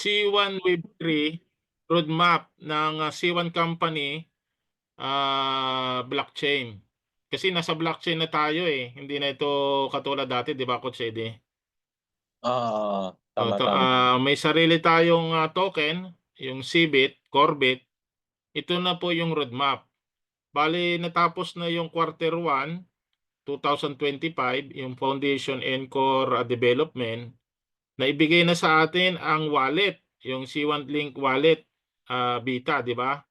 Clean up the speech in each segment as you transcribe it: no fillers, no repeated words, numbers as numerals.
C1 Wave 3 roadmap ng C1 company, blockchain. Kasi nasa blockchain na tayo, eh, hindi na ito katulad dati 'di ba, Coach Eddie? Oo, tama, Ito, tama. may sarili tayong, token, yung CBIT, Corebit. Ito na po yung roadmap. Bale natapos na yung Quarter 1, 2025, yung foundation and core, development. Naibigay na sa atin ang wallet, yung C1 Link wallet, beta, 'di ba?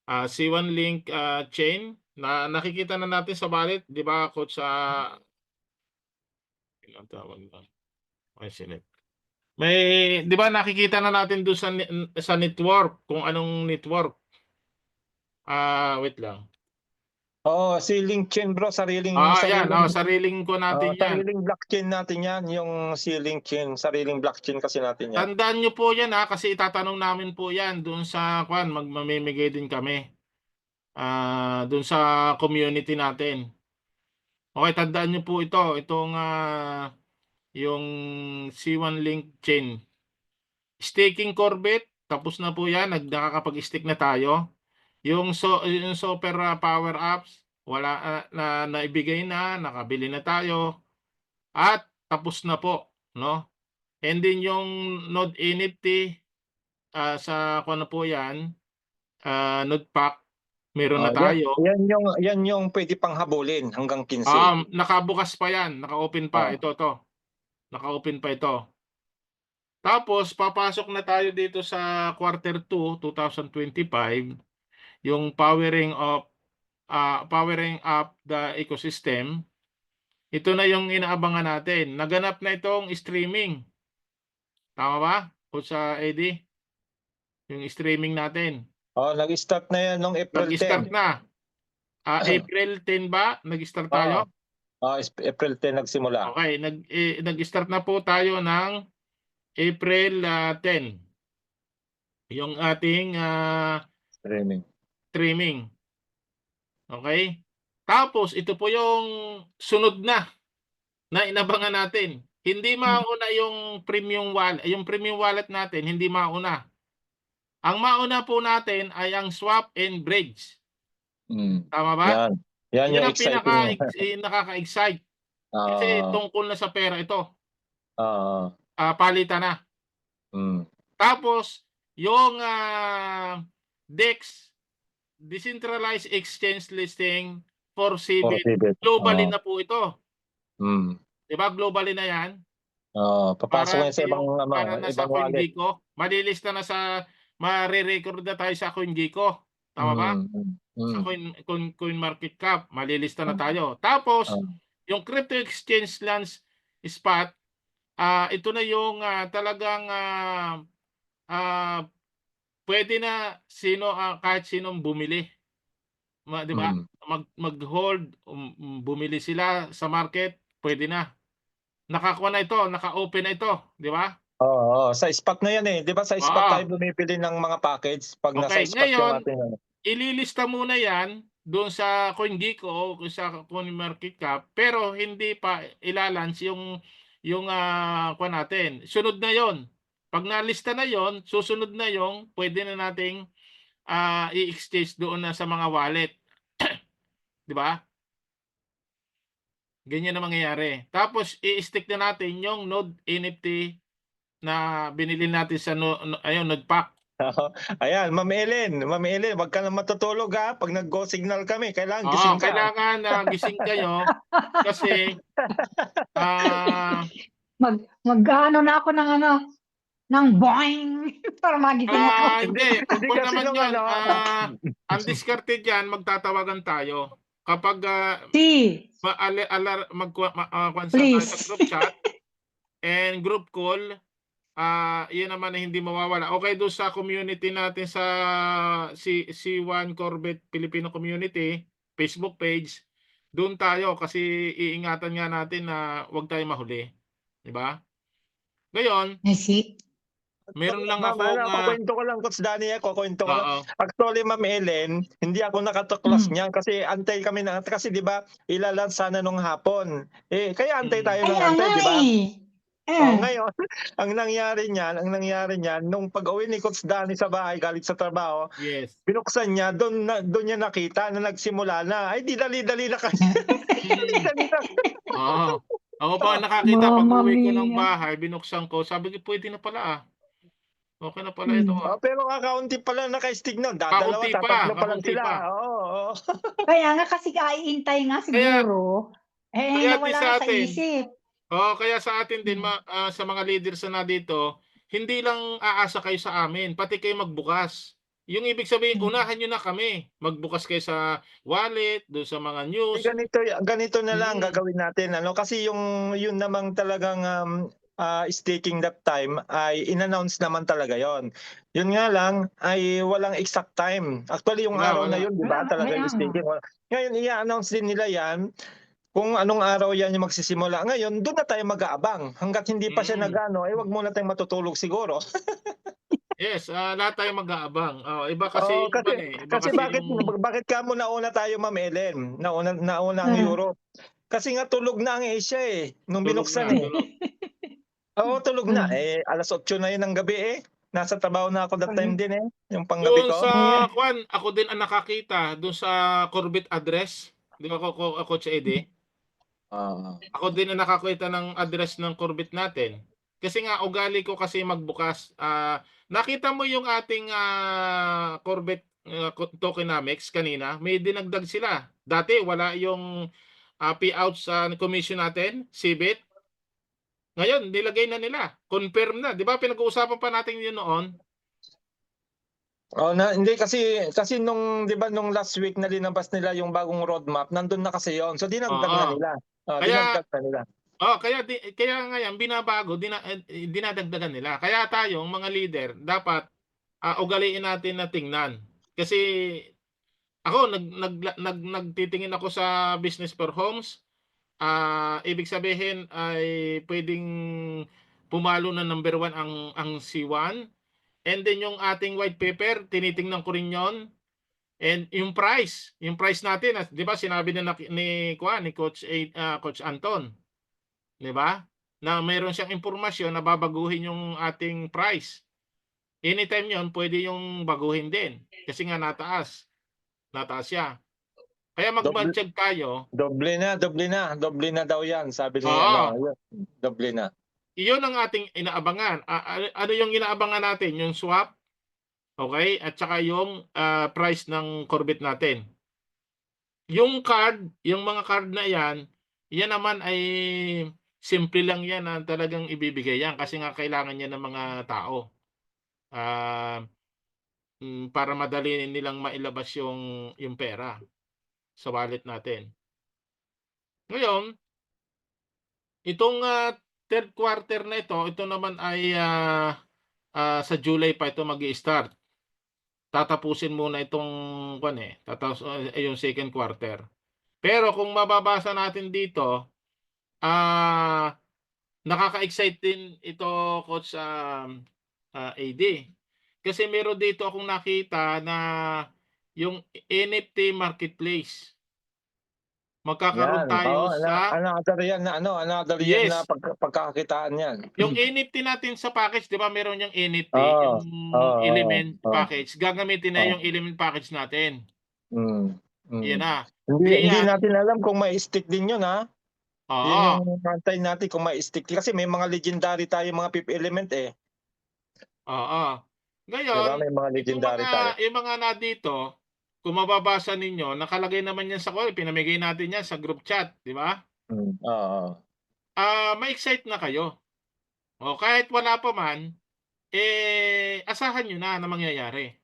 C1 Link, chain na nakikita na natin sa wallet, 'di ba, Coach, anong tawag dun? Ay, select. May 'di ba nakikita na natin dun sa network kung anong network. Wait lang. Oo, si Chain bro, Yan, sariling ko natin 'yan. sariling blockchain natin 'yan, yung si Chain, sariling blockchain kasi natin 'yan. Tandaan niyo po 'yan, kasi itatanong namin po 'yan doon sa mamimigay din kami, doon sa community natin. Okay, tandaan niyo po itong, yung C1 Link chain. Staking Corbett, tapos na po 'yan, nakakapag-stake na tayo. Yung Super, power apps, wala, naibigay na, nakabili na tayo at tapos na po, 'no? And then yung Node NFT, sa kung ano po 'yan, Node Pack, meron Oh, na tayo. yan yung pwede pang habulin hanggang 15. Nakabukas pa 'yan, naka-open pa. Oh, Ito, naka-open pa ito. Tapos papasok na tayo dito sa Quarter 2, 2025, yung powering up the ecosystem. Ito na yung inaabangan natin. Naganap na itong streaming. Tama ba, Coach, Eddie? Yung streaming natin. nag-start na yan nung April 10. Nag-start na. April 10 ba nag-start Oo, tayo? April 10 nagsimula. Okay, nag-start na po tayo ng April, 10. Yung ating, Streaming. streaming. Okay? Tapos ito po yung sunod na inabangan natin. Hindi mauna yung premium wallet natin, hindi mauna. Ang mauna po natin ay ang swap and bridge. Tama ba? Yan. Yan Yun yung ang exciting. nakaka-excite. Kasi Oo, tungkol na sa pera ito. oo. Palitan na. Mm. Tapos yung, DEX, Decentralized Exchange Listing for For CBIT, Tibet. globally na po ito. Mm. 'Di ba, globally na 'yan? Papasok yan sa ibang Para na sa ibang wallet. CoinGecko, malilista na mare-record na tayo sa CoinGecko, tama ba? Sa CoinMarketCap, malilista na tayo. Tapos Oo. yung crypto exchange launch spot, ito na yung, talagang, puwede na kahit sinong bumili, 'di ba? Mm. Mag-hold, bumili sila sa market, puwede na. Nakakuha na ito, naka-open na ito, 'di ba? Oo, sa spot na yan, eh. 'Di ba sa spot Oo. tayo bumibili ng mga package 'pag nasa Okay, spot yung ngayon ating ano. ililista muna 'yan doon sa CoinGecko o sa CoinMarketCap, pero hindi pa ila-launch yung, kuwan natin. Sunod na 'yon. 'Pag nalista na 'yon, susunod na yung puwede na nating, i-exchange doon na sa mga wallet, 'di ba? Ganyan ang mangyayari. Tapos i-stick na natin yung Node NFT na binili natin sa Node Pack. Ayan, Ma'am Ellen, 'wag ka na matutulog, ha, 'pag nag-go signal kami kailangan gising ka. Kailangan na gising kayo kasi, ah Mag-aano na ako ng boing para magising ako. Hindi, Hindi 'wag kasi naman nung 'yun, ano. ang diskarte diyan magtatawagan tayo. Kapag, Si, kuwan tayo sa please. group chat and group call, 'yun naman ay hindi mawawala. Okay do'n sa community natin sa C1 Corbett Filipino Community Facebook page, do'n tayo kasi iingatan nga natin na 'wag tayong mahuli, 'di ba? Ngayon, Si, meron lang Ma'am, akong, kukuwento ko lang, Coach Danny, kukuwento ko lang. oo. Actually, Ma'am Ellen, hindi ako nakatuklas hmm. niyan kasi antay kami kasi 'di ba, ila-launch sana nung hapon. Kaya antay tayo ng Kaya nga antay, 'di ba? eh. Ngayon, ang nangyari niyan nung pag-uwi ni Coach Danny sa bahay galing sa trabaho, Yes. binuksan niya, doon niya nakita na nagsimula na. Ay, di dali-dali na kanya. Di Mm. dali na. Oo. Ako pa nakakita Mamma pag-uwi ko ng mia. bahay, binuksan ko, sabi ko, "Puwede na pala, ah. Okey na pala ito, Hmm. ah." Pero kakaunti pa lang naka-stick nun, Kaunti dadalawa, pa, tatatlo pa lang kaunti sila. pa. Oo, oo. Kaya nga kasi kaiintay nga Kaya siguro, kaya din nawala na sa sa atin isip. kaya sa atin din Hmm. sa mga leaders na dito, hindi lang aasa kayo sa amin, pati kayo magbukas. Yung ibig sabihin, Hmm. unahan niyo na kami. Magbukas kayo sa wallet, dun sa mga Eh, news. ganito na lang Mm. gagawin natin ano, kasi yun namang talagang, staking that time ay in-announce naman talaga yon. Yun nga lang ay walang exact time. Actually yung araw na Wala. yun 'di Wala ba nga, talaga kaya yung nga. staking, ngayon i-a-announce din nila yan kung anong araw yan yung magsisimula. Ngayon dun na tayo mag-aabang, hangga't hindi pa siya Mm. nag-aano, eh, wag muna tayong matutulog siguro. Yes, lahat tayo mag-aabang. Iba kasi Oo, yung kasi iba kasi kasi yung bakit kamo nauna tayo, Ma'am Ellen, nauna ang Hmm. Europe? Kasi nga tulog na ang Asia, eh, nung tulog na, binuksan, eh. tulog. Oo, tulog na. Hmm. Eh, 8:00 na yun ng gabi, eh. Nasa trabaho na ako that time Ayun. din, eh, yung panggabi Doon ko. sa Ayan. ako din ang nakakita doon sa Corbett address, 'di ba Coach Eddie? Oo. Ako din ang nakakita ng address ng Corbett natin. Kasi nga ugali ko kasi magbukas. Nakita mo yung ating Corbett tokenomics kanina, may dinagdag sila. Dati wala yung payout sa commission natin, CBIT. Ngayon nilagay na nila, confirm na. 'Di ba pinag-uusapan pa natin yun noon? Oo, hindi kasi nung 'di ba nung last week na linabas nila yung bagong roadmap, nandun na kasi yun. So dinagdag Oo. na nila. Oo, Kaya dinagdag na nila. kaya nga yan binabago, dinadagdagan nila. Kaya tayong mga leader dapat, ugaliin natin na tingnan. Kasi ako nagtitingin ako sa business for homes, ibig sabihin ay puwedeng pumalo na number 1 ang C1, and then yung ating white paper tinitingnan ko rin 'yon, and yung price natin 'di ba sinabi na ni Coach Anton. 'Di ba? Na mayroon siyang impormasyon na babaguhin yung ating price. Anytime 'yon puwede yung baguhin din kasi nga nataas siya. Kaya Doble mag-budget tayo. doble na daw yan sabi ni ano, Oo, yun, doble na. iyon ang ating inaabangan. Ano yung inaabangan natin, yung swap, okey, at saka yung, price ng Corvette natin. Yung card, yung mga card na 'yan, 'yan naman ay simple lang 'yan na talagang ibibigay 'yan kasi nga kailangan 'yan ng mga tao. Ah, para madali nilang mailabas yung pera sa wallet natin. Ngayon, itong, 3rd quarter na ito naman ay, sa July pa ito mag-i-start. Tatapusin muna itong kuwan, yung 2nd quarter. Pero kung mababasa natin dito, ah, nakaka-excite din ito Coach, AD. Kasi meron dito akong nakita na yung NFT marketplace. Magkakaroon Yan, oo, tayo sa another yan na yes, pagkakakitaan yan. yung NFT natin sa package 'di ba meron yang NFT, Oo, yung oo, oo, element oo, package, gagamitin na oo. yung element package natin, Hmm, 'yan mm. na. Hindi Diyan natin alam kung mai-stick din yun, ha? Yun oo, yung inaantay natin kung mai-stick kasi may mga legendary tayong mga fifth element, eh, oo. 'di ba? Ngayon, May mga legendary tayo. yung mga nandito, kung mababasa ninyo nakalagay naman yan sa pinamigay natin yan sa group chat, 'di ba? Oo. Ma-excite na kayo. O kahit wala pa man, asahan niyo na mangyayari.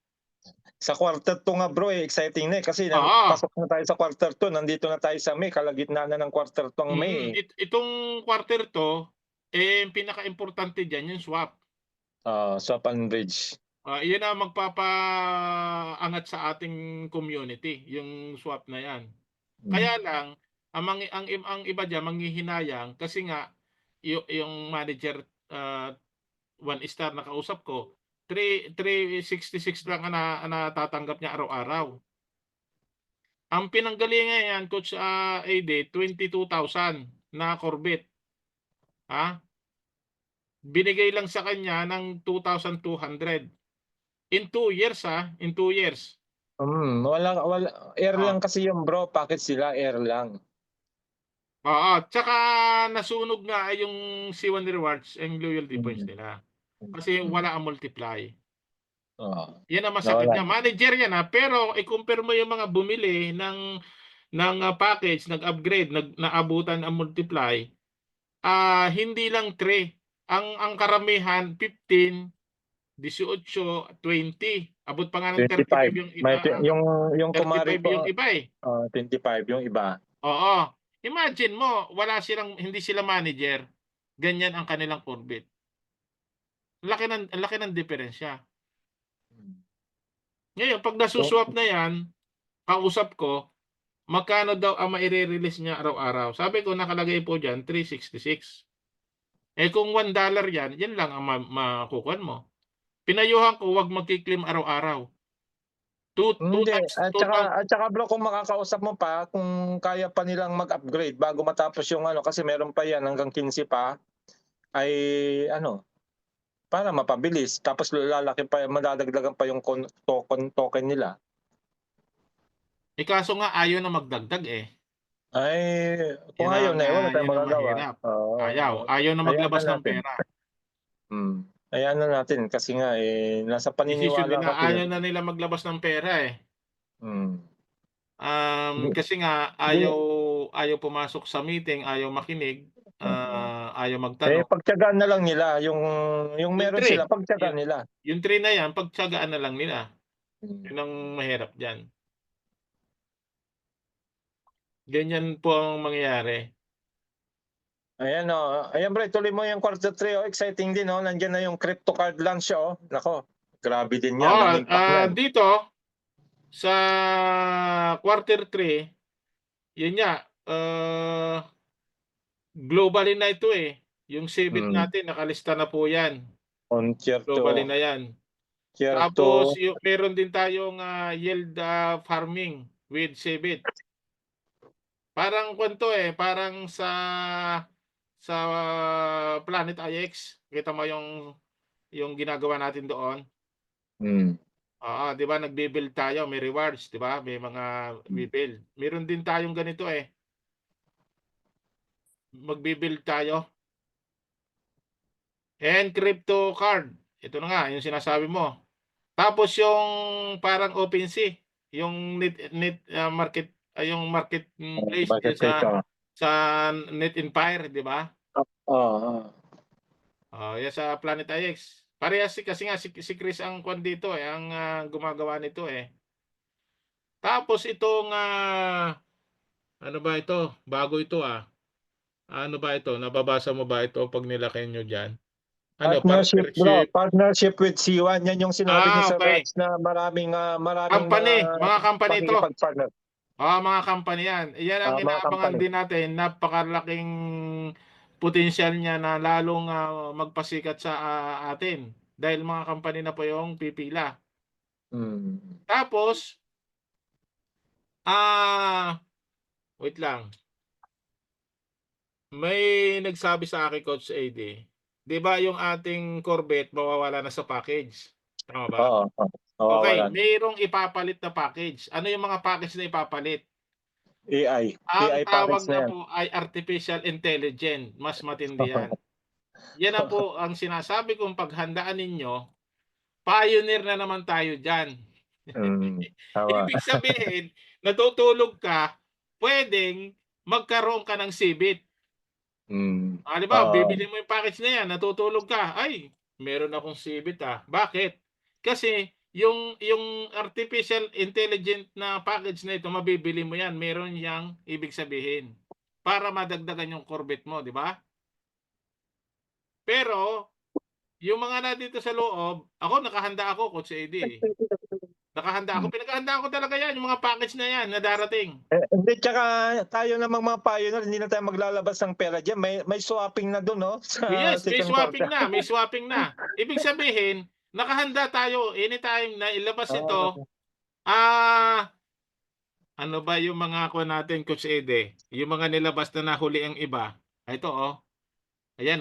Sa quarter 2 nga bro, eh, exciting na, eh, kasi Oo, pasok na tayo sa quarter 2, nandito na tayo sa May, kalagitnaan na ng quarter 2 ang May, eh. itong quarter 'to, ang pinakaimportante diyan yung swap. Oo, swap and bridge. Iyon ang magpapaangat sa ating community, yung swap na 'yan. Kaya Hmm. lang ang iba diyan manghihinayang kasi nga yung manager, 1 star na kausap ko, 366 lang ang natatanggap niya araw-araw. Ang pinanggalingan niyan Coach, AD 22,000 na Corvette, ha? binigay lang sa kanya ng 2,200. In 2 years, in 2 years. Wala air Oh, lang kasi yung bro, package sila air lang. oo, tsaka nasunog nga yung C1 Rewards and loyalty points Mm. nila. Kasi wala ang multiply. Oo, Yan ang masakit nawala. niya. Manager yan, pero i-compare mo yung mga bumili ng package, nag-upgrade, naabutan ang multiply, hindi lang 3. Ang karamihan 15, 18, 20. Abot pa nga ng 25. 35 yung May yung kumari 35 yung ko, iba eh. 25 yung iba. Oo. Imagine mo, hindi sila manager. Ganyan ang kanilang Corvette. Ang laki ng diferensya. Ngayon, pag So, nasuswap na yan, kausap ko, magkano daw ang maire-release niya araw-araw? Sabi ko, nakalagay po dyan, 366. Kung $1 yan, yan lang ang makukuha mo. Pinayuhan ko, wag magki-claim araw-araw. Two hindi. times, At saka bro, kung makakausap mo pa, kung kaya pa nilang mag-upgrade bago matapos yung kasi meron pa yan hanggang 15 pa, ay para mapabilis. Tapos lalaki pa, madadagdagan pa yung token nila. kaso nga ayaw na magdagdag Ay, kung Yan ayaw na, wala tayong yan ang magagawa. mahirap. Oo. Ayaw na Hayaan maglabas na ng natin. pera. Hayaan na natin kasi nga nasa Decision paniniwala nila, kasi ayaw yun. na nila maglabas ng pera Hmm. Kasi nga ayaw pumasok sa meeting, ayaw makinig, Oo. ayaw magtanong. Pagtiyagaan na lang nila yung Yung meron 3, sila, pagtiyagaan yung, nila. yung 3 na yan, pagtiyagaan na lang nila. Hmm. Yun ang mahirap dyan. Ganyan po ang mangyayari. Ayan ayan bro, tuloy mo yung quarter 3 exciting din nandiyan na yung crypto card launch Nako, grabe din yan ang impact niyan. Dito sa quarter 3, yun nga, globally na ito Yung CBIT natin nakalista na po yan. On tier 2. Globally na yan. Tier 2. Tapos meron din tayong yield farming with CBIT. Parang kwento parang sa Planet IX. Kita mo yung ginagawa natin doon. Oo, 'di ba nagbi-build tayo, may rewards, 'di ba? May mga bi-build. Meron din tayong ganito Magbi-build tayo. And crypto card. Ito na nga, yung sinasabi mo. Tapos yung parang OpenSea, yung market yung marketplace Bakit sa Net Empire, 'di ba? Oo. Yan sa Planet IX. Parehas kasi nga si Chris ang kwan dito ang gumagawa nito Tapos itong ano ba ito? Bago ito Ano ba ito? Nababasa mo ba ito pag nilaki nyo diyan? Ano, Partnership bro, partnership? partnership with C1. Yan yung sinabi ni Sir Okay. Raj na maraming Mga company ito. pakikipag-partner. Mga company yan. Yan ang Mga inaabangan company. din natin. Napakalaking potensyal niya na lalong magpasikat sa atin. Dahil mga company na po yung pipila. Tapos, wait lang. May nagsabi sa akin, Coach AD, di ba yung ating Corvette mawawala na sa package? Tama ba? Okay, mayroong ipapalit na package. Ano yung mga package na ipapalit? AI. Ang AI tawag package na na yan. po ay artificial intelligence. Mas matindi yan. Yan na po ang sinasabi kong paghandaan ninyo. Pioneer na naman tayo dyan. Ibig sabihin, natutulog ka, pwedeng magkaroon ka ng CBIT. Di ba, bibili mo yung package na yan, natutulog ka, ay, meron akong CBIT Bakit? Kasi yung artificial intelligent na package na ito, mabibili mo yan, meron yang ibig sabihin para madagdagan yung Corvette mo, di ba? Pero yung mga nandito sa loob, nakahanda ako, Coach AD. Nakahanda ako, pinaghahandaan ko talaga yan, yung mga package na yan na darating. Hindi, tsaka tayo namang mga pioneer, hindi na tayo maglalabas ng pera dyan. May swapping na doon, Yes, may swapping na. Ibig sabihin, nakahanda tayo anytime na ilabas ito. Ano ba yung mga ako natin, Coach Ede? Yung mga nilabas na nahuli ang iba. Ito Ayan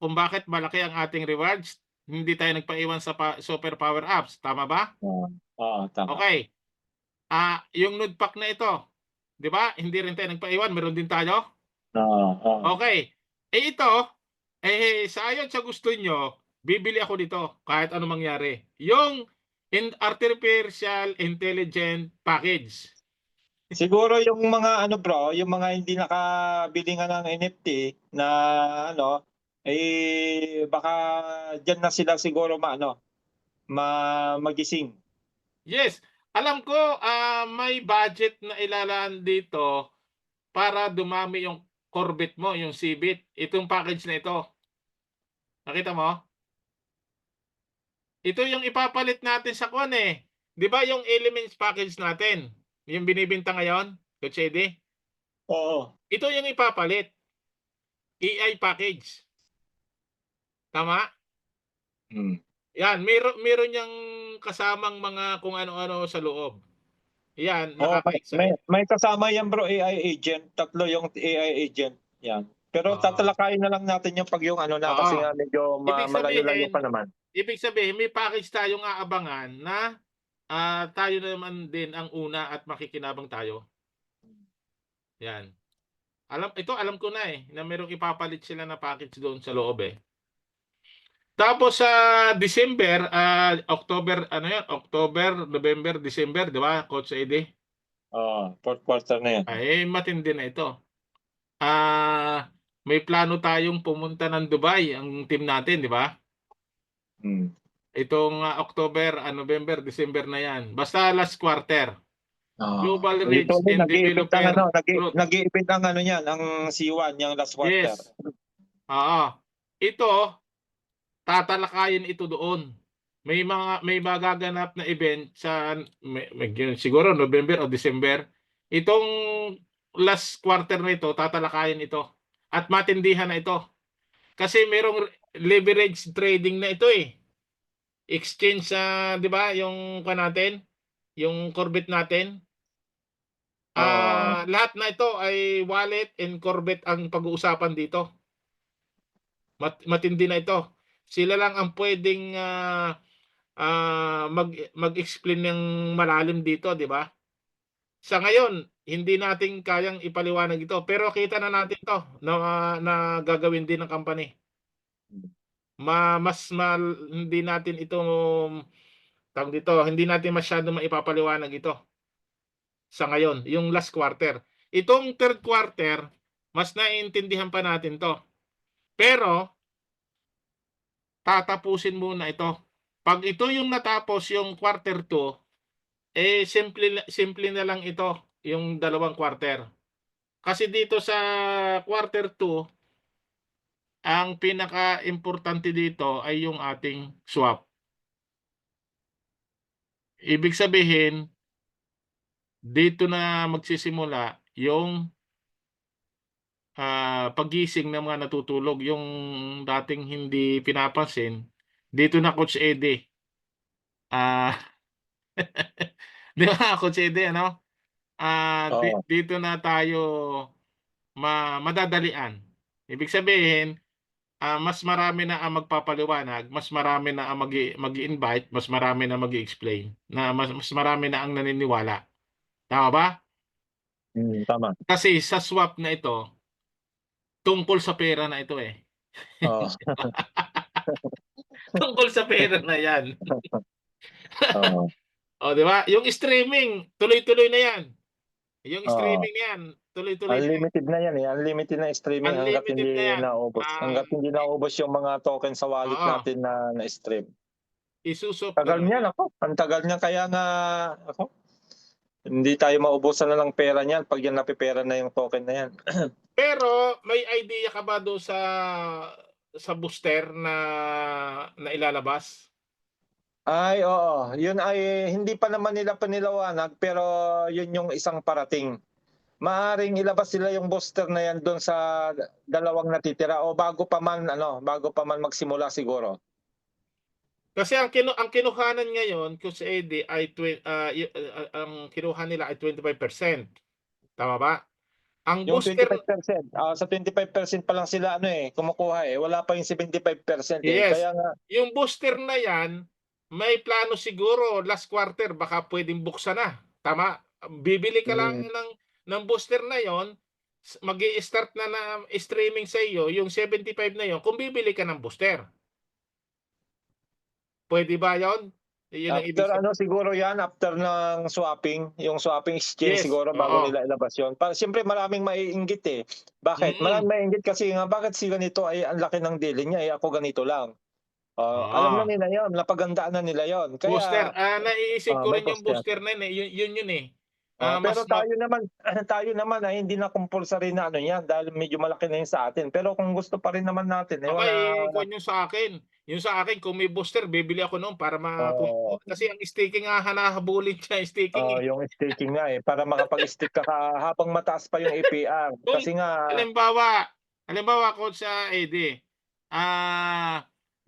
kung bakit malaki ang ating rewards. Hindi tayo nagpaiwan sa super power apps. Tama ba? Oo, tama. Okay. Yung nude pack na ito, di ba? Hindi rin tayo nagpaiwan. Meron din tayo. Oo. Okay. Ito, sa ayon sa gusto nyo, bibili ako dito kahit ano mangyari. Yung artificial intelligent package. Siguro yung mga ano bro, yung mga hindi nakabili nga ng NFT na ano, baka diyan na sila siguro magising. Yes, alam ko may budget na ilalaan dito para dumami yung Corvette mo, yung Civic. Itong package na ito. Nakita mo? Ito yung ipapalit natin sa kwan eh. 'Di ba yung Elements package natin? Yung binibenta ngayon, Coach Eddie? Oo. Ito yung ipapalit. AI package. Tama? Hmm. Yan, meron yang kasamang mga kung ano-ano sa loob. Yan, Oh, may nakaka-excite. may kasama yan bro, AI agent, 3 yung AI agent, yan. Pero Oo. tatalakayin na lang natin yung 'pag yung ano na kasi Oo. nga medyo Ibig malayo-layo sabihin, pa naman. may package tayong aabangan na tayo naman din ang una at makikinabang tayo. Yan. Alam ko na na merong ipapalit sila na package doon sa loob eh. Tapos sa December, October, ano yan? October, November, December, di ba, Coach Eddie? Oo, fourth quarter na yan. Matindi na ito. May plano tayong pumunta ng Dubai, ang team natin, di ba? Hmm. Itong October, November, December na yan. Basta last quarter. Global Dito Reach ulit and nag-iipit ang Developer ano, Growth. nag-iipit ang ano niyan, ang C1 yung last quarter. Yes. Oo. Ito, tatalakayin ito doon. May magaganap na event sa siguro November o December. Itong last quarter na ito, tatalakayin ito. At matindihan na ito. Kasi merong leverage trading na ito eh. Exchange sa, 'di ba, yung natin, yung Corvette natin. Lahat na ito ay wallet and Corvette ang pag-uusapan dito. Matindi na ito. Sila lang ang pwedeng mag-explain ng malalim dito, di ba? Sa ngayon, hindi natin kayang ipaliwanag ito, pero kita na natin 'to na gagawin din ng company. Hindi natin ito tawag dito, hindi natin masyadong maipapaliwanag ito sa ngayon, yung last quarter. Itong third quarter, mas naiintindihan pa natin 'to. Pero tatapusin muna ito. Pag ito yung natapos yung quarter 2, simple na lang ito, yung dalawang quarter. Kasi dito sa quarter 2, ang pinaka-importante dito ay yung ating swap. Ibig sabihin, dito na magsisimula yung paggising ng mga natutulog, yung dating hindi pinapansin. Dito na, Coach Eddie. Ah, di ba, Coach Eddie, ano? Oo. Dito na tayo madadalian. Ibig sabihin, mas marami na ang magpapaliwanag, mas marami na ang mag-i-invite, mas marami na mag-i-explain, mas marami na ang naniniwala. Tama ba? Tama. Kasi sa swap na ito, tungkol sa pera na ito eh. Oo. Tungkol sa pera na yan. Oo. O, di ba? Yung streaming, tuloy-tuloy na yan. Yung Oo. streaming yan, tuloy-tuloy na yan. Unlimited na yan eh. Unlimited na streaming hangga't Unlimited na hindi yan. naubos. Hangga't hindi naubos yung mga token sa wallet Oo, natin na stream. isusop na Tagal lang niyan yan. ako. Ang tagal niya kaya nga ako. Hindi tayo maubusan na ng pera niyan pag yan napipera na yung token na yan. Pero may idea ka ba doon sa booster na ilalabas? Ay, oo. Yun ay hindi pa naman nila panilawanag pero yun yung isang parating. Maaring ilabas sila yung booster na yan doon sa dalawang natitira o bago pa man magsimula siguro. Kasi ang kinuhanan ngayon kung sa Eddie ay ang kinuha nila ay 25%. Tama ba? Ang Yung booster, 25%, sa 25% pa lang sila kumukuha wala pa yung 75% yes, Kaya nga, yung booster na yan, may plano siguro last quarter baka pwedeng buksan na. Tama? Bibili ka lang ng booster na yon, magi-start na streaming sa iyo yung 75 na yon kung bibili ka ng booster. Pwede ba yon? Yun ang ibig after sabihin. siguro yan, after ng swapping, yung swapping exchange Yes, siguro bago oo. nila ilabas yun. Siyempre maraming maiinggit Bakit? Mm. Maraming maiinggit kasi nga, bakit si ganito ay ang laki ng deal niya ako ganito lang. Alam na Oo. nila yon, napagandaan na nila yon. Booster, Kaya naiisip ko may rin yung booster. booster na yun, yun eh. Pero tayo naman ay hindi na compulsory na yan dahil medyo malaki na yun sa atin. Pero kung gusto pa rin naman natin, wala. kung yung sa akin. Yung sa akin, kung may booster, bibili ako noon para Oo. kasi ang staking nga hanahabulin siya, staking eh. Yung staking nga para makapag-stake ka habang mataas pa yung APR. Kung Kasi nga, halimbawa ko sa ED,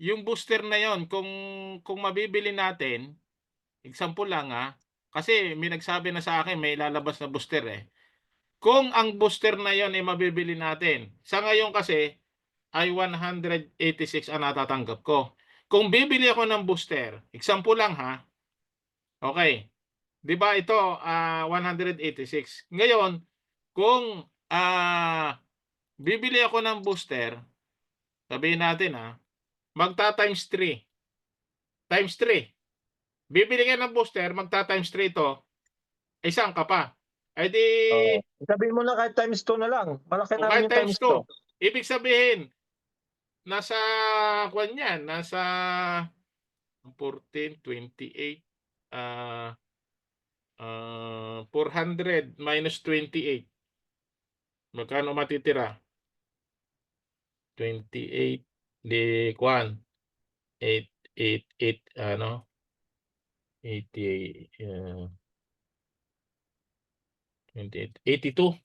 yung booster na yon kung mabibili natin, example lang kasi may nagsabi na sa akin may lalabas na booster eh. Kung ang booster na yon ay mabibili natin, sa ngayon kasi ay 186 ang natatanggap ko. Kung bibili ako ng booster, example lang okay. 'Di ba ito 186. Ngayon, kung bibili ako ng booster, sabihin natin magta-times 3. Times 3. Bibili ka ng booster, magta-times 3 ito, isang ka pa. Ay di, sabihin mo na kahit times 2 na lang. Malaki na rin kahit yung times times 2. 2. Ibig sabihin, nasa, kwan yan, nasa 14, 28, 400 minus 28. Magkano matitira? 28, di kwan, 888, 80, 28, 82.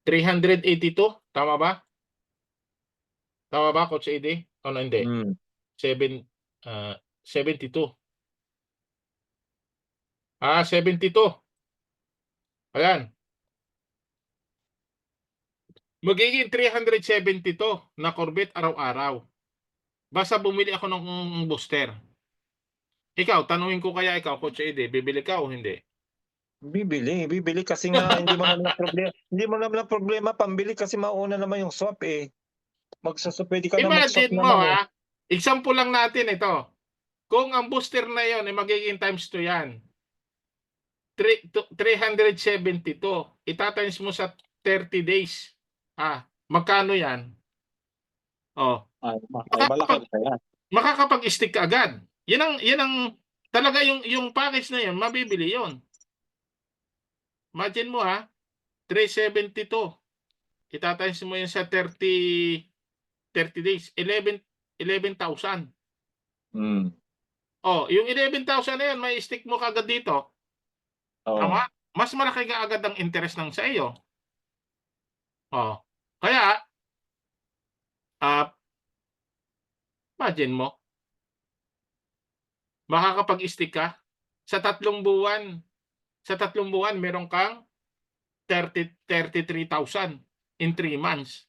382, tama ba? Tama ba, Coach AD? O hindi? 72. 72. Ayan. Magiging 370 to na Corvette araw-araw. Basta bumili ako ng booster. Ikaw, tanungin ko kaya ikaw, Coach AD, bibili ka o hindi? Bibili kasi nga hindi mo naman problema. Hindi mo naman problema pambili kasi mauna naman yung swap pwede ka na mag-swap Imagine mo naman example lang natin ito. Kung ang booster na yon ay magiging times 2 yan. 372. Itatimes mo sa 30 days. Magkano yan? malaki na yan. Makakapag-stick ka agad. Yan ang talaga yung package na yan, mabibili yon. Imagine mo 372. Itatimes mo yan sa 30 days, 11,000. Yung 11,000 na yan, may stick mo kagad dito. Tama? Mas malaki ka agad ang interest ng sa iyo. Kaya, imagine mo, makakapag-stick ka sa 3 buwan. Sa 3 buwan, meron kang 33,000 in 3 months.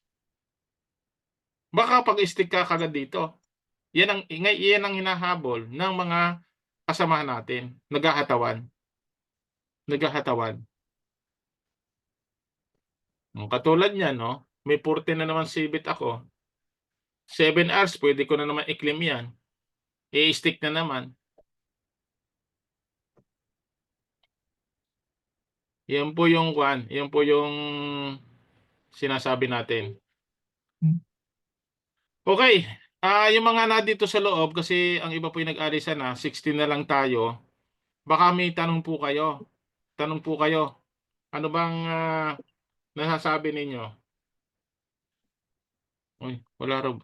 Makakapag-stick ka kagad dito. Yan ang hinahabol ng mga kasamahan natin, naghahatawan. Katulad niyan, may 40 na naman sibit ako. 7 hours, pwede ko na naman i-claim yan. I-stick na naman. Yan po yung sinasabi natin. Okay. Yung mga nandito sa loob, kasi ang iba po yung nag-alisan 16 na lang tayo. Baka may tanong po kayo. Ano bang nasasabi ninyo? Uy, wala raw.